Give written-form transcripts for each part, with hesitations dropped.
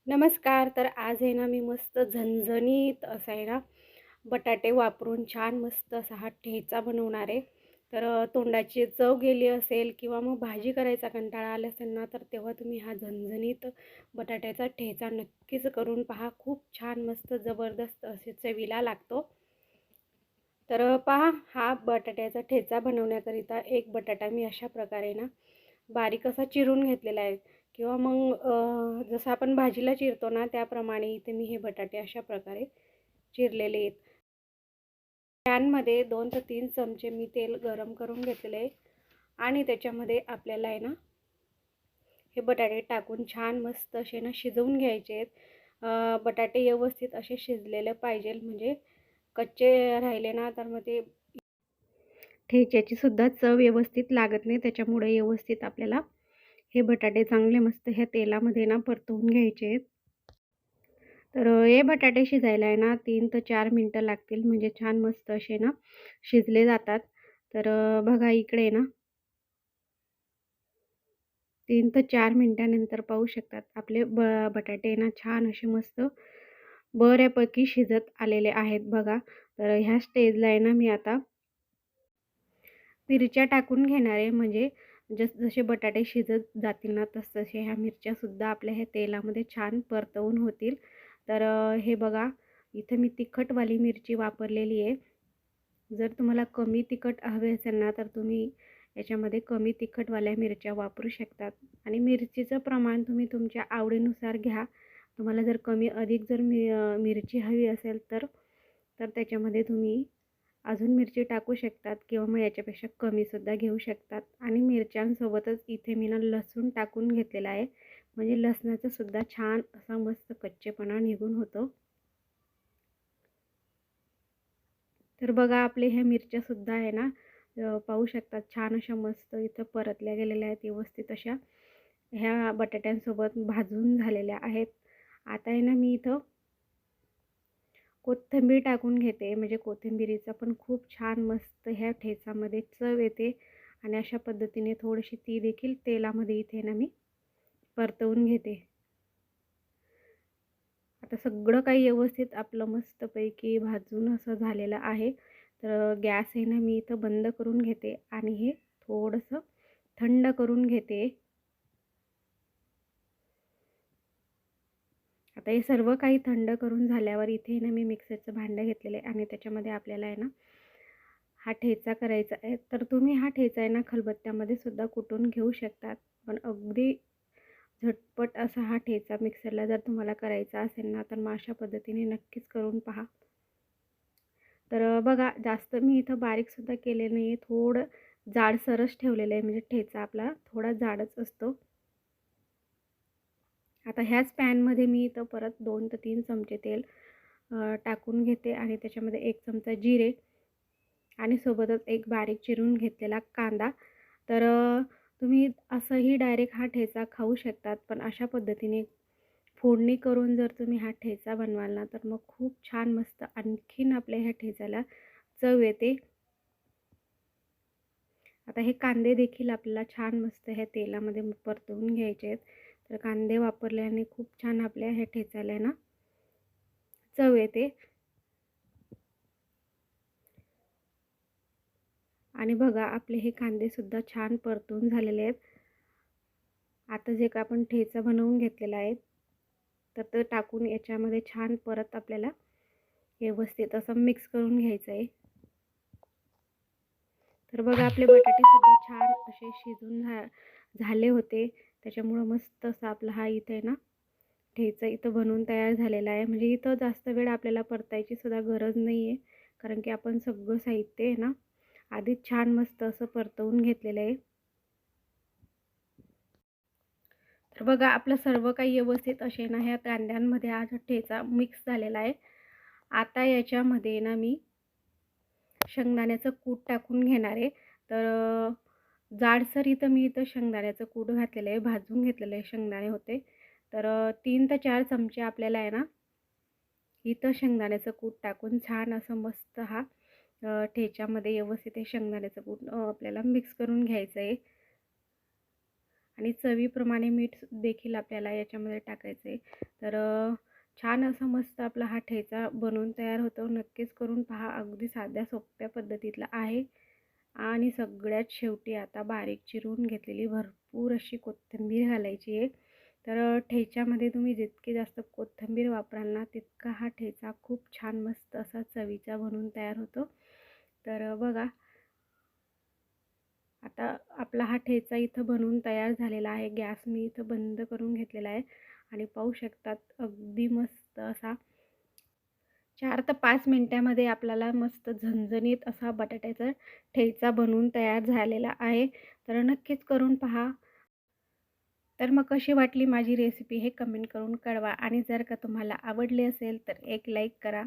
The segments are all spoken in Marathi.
नमस्कार. तर आज आहे ना, मी मस्त झणझणीत असा आहे ना, बटाटे वापरून छान मस्त असा हा ठेचा बनवणार आहे. तर तोंडाची चव गेली असेल किंवा मग भाजी करायचा कंटाळा आला असेल ना, तर तेव्हा तुम्ही हा झणझणीत बटाट्याचा ठेचा नक्कीच करून पहा. खूप छान मस्त जबरदस्त असे चवीला लागतो. तर पहा, हा बटाट्याचा ठेचा बनवण्याकरिता एक बटाटा मी अशा प्रकारे ना बारीक असा चिरून घेतलेला आहे किंवा मग जसं आपण भाजीला चिरतो ना त्याप्रमाणे इथे मी हे बटाटे अशा प्रकारे चिरलेले आहेत. पॅनमध्ये 2 ते 3 चमचे मी तेल गरम करून घेतलेले आहे आणि त्याच्यामध्ये आपल्याला आहे ना हे बटाटे टाकून छान मस्त असे ना शिजवून घ्यायचे आहेत. बटाटे व्यवस्थित असे शिजलेले पाहिजे, म्हणजे कच्चे राहिले ना तर मग ते ठेच्याची सुद्धा चव व्यवस्थित लागत नाही. त्याच्यामुळे व्यवस्थित आपल्याला हे बटाटे चांगले मस्त ह्या तेलामध्ये ना परतवून घ्यायचे आहेत. तर हे बटाटे शिजायला आहे ना 3 ते 4 मिनटं लागतील, म्हणजे छान मस्त असे ना शिजले जातात. तर बघा इकडे ना 3 ते 4 मिनिटानंतर पाहू शकतात आपले बटाटे ना छान असे मस्त बऱ्यापैकी शिजत आलेले आहेत बघा. तर ह्या स्टेजला आहे ना मी आता मिरच्या टाकून घेणार आहे, म्हणजे जसे बटाटे शिजत जातील ना तसतसे ह्या मिरच्यासुद्धा आपल्या ह्या तेलामध्ये छान परतवून होतील. तर हे बघा, इथं मी तिखटवाली मिरची वापरलेली आहे. जर तुम्हाला कमी तिखट हवे असेल ना तर तुम्ही याच्यामध्ये कमी तिखटवाल्या मिरच्या वापरू शकतात आणि मिरचीचं प्रमाण तुम्ही तुमच्या आवडीनुसार घ्या. तुम्हाला जर कमी अधिक जर मिरची हवी असेल तर तर त्याच्यामध्ये तुम्ही अजून मिरची टाकू शकतात किंवा मग याच्यापेक्षा कमीसुद्धा घेऊ शकतात. आणि मिरच्यांसोबतच इथे मी ना लसूण टाकून घेतलेला आहे, म्हणजे लसणाचा सुद्धा छान असा मस्त कच्चेपणा निघून होतो. तर बघा आपले ह्या मिरच्यासुद्धा आहे ना पाहू शकतात छान अशा मस्त इथं परतल्या गेलेल्या आहेत, व्यवस्थित अशा ह्या बटाट्यांसोबत भाजून झालेल्या आहेत. आता आहे ना मी इथं कोथिंबीर टाकून घेते, म्हणजे कोथिंबिरीचा पण खूप छान मस्त ह्या ठेचामध्ये चव येते आणि अशा पद्धतीने थोडीशी ती देखील तेलामध्ये इथे ना मी परतवून घेते. आता सगळं काही व्यवस्थित आपलं मस्तपैकी भाजून असं झालेलं आहे. तर गॅस आहे ना मी इथं बंद करून घेते आणि हे थोडंसं थंड करून घेते. आता हे सर्व काही थंड करून झाल्यावर इथे ना मी मिक्सरचं भांडं घेतलेलं आहे आणि त्याच्यामध्ये आपल्याला आहे ना हा ठेचा करायचा आहे. तर तुम्ही हा ठेचा आहे ना खलबत्त्यामध्ये सुद्धा कुटून घेऊ शकतात. पण अगदी झटपट असा हा ठेचा मिक्सरला जर तुम्हाला करायचा असेल ना तर मग अशा पद्धतीने नक्कीच करून पहा. तर बघा, जास्त मी इथं बारीकसुद्धा केले नाही आहे, थोडं जाडसरच ठेवलेलं आहे, म्हणजे ठेचा आपला थोडा जाडच असतो. आता ह्याच पॅनमध्ये मी इथं परत 2 ते 3 चमचे तेल टाकून घेते आणि त्याच्यामध्ये 1 चमचा जिरे आणि सोबतच एक बारीक चिरून घेतलेला कांदा. तर तुम्ही असंही डायरेक्ट हा ठेचा खाऊ शकतात, पण अशा पद्धतीने फोडणी करून जर तुम्ही हा ठेचा बनवाल ना तर मग खूप छान मस्त आणखीन आपल्या ह्या ठेचाला चव येते. आता हे कांदे देखील आपल्याला छान मस्त ह्या तेलामध्ये परतवून घ्यायचे आहेत. तर कांदे वापरल्याने खूप छान आपल्या ह्या ठेचाला ना चव येते. आणि बघा आपले हे कांदेसुद्धा छान परतून झालेले आहेत. आता जे का आपण ठेचा बनवून घेतलेला आहे तर ते टाकून याच्यामध्ये छान परत आपल्याला व्यवस्थित असं मिक्स करून घ्यायचं आहे. तर बघा आपले बटाटेसुद्धा छान असे शिजून झाले होते. त्याच्यामुळं मस्त असा आपला हा इथे ना ठेचा इथं बनवून तयार झालेला आहे. म्हणजे इथं जास्त वेळ आपल्याला परतायची सुद्धा गरज नाही आहे, कारण की आपण सगळं साहित्य आहे ना आधीच छान मस्त असं परतवून घेतलेलं आहे. तर बघा आपलं सर्व काही व्यवस्थित असे ना ह्या कांद्यांमध्ये हा ठेचा मिक्स झालेला आहे. आता याच्यामध्ये ना मी शेंगदाण्याचं कूट टाकून घेणार आहे. तर जाडसर इथं मी शेंगदाण्याचं कूट घातलेलं आहे, भाजून घेतलेले शेंगदाणे होते. तर 3 ते 4 चमचे आपल्याला आहे ना इथं शेंगदाण्याचं कूट टाकून छान असं मस्त हा ठेच्यामध्ये व्यवस्थित हे शेंगदाण्याचं कूट आपल्याला मिक्स करून घ्यायचं आहे. आणि चवीप्रमाणे मीठ देखील आपल्याला याच्यामध्ये टाकायचं आहे. तर छान असं मस्त आपला हा ठेचा बनवून तयार होतो. नक्कीच करून पहा. अगदी साध्या सोप्या पद्धतीतला आहे. आणि सगळ्यात शेवटी आता बारीक चिरून घेतलेली भरपूर अशी कोथिंबीर घालायची आहे. तर ठेच्यामध्ये तुम्ही जितकी जास्त कोथिंबीर वापराल ना, तितका हा ठेचा खूप छान मस्त असा चवीचा बनून तयार होतो. तर बघा, आता आपला हा ठेचा इथं बनवून तयार झालेला आहे. गॅस मी इथं बंद करून घेतलेला आहे आणि पाहू शकतात अगदी मस्त असा 4 ते 5 मिनिटामध्ये आपल्याला मस्त झणझणीत असा बटाट्याचा ठेचा बनवून तयार झालेला आहे. तर नक्कीच करून पहा. तर मग कशी वाटली माझी रेसिपी हे कमेंट करून कळवा आणि जर का तुम्हाला आवडली असेल तर एक लाईक करा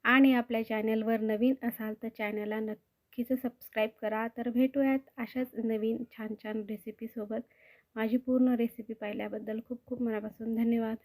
आणि आपल्या चॅनलवर नवीन असाल तर चॅनलला नक्कीच सबस्क्राईब करा. तर भेटूयात अशाच नवीन छान छान रेसिपीसोबत. माझी पूर्ण रेसिपी पाहिल्याबद्दल खूप खूप मनापासून धन्यवाद.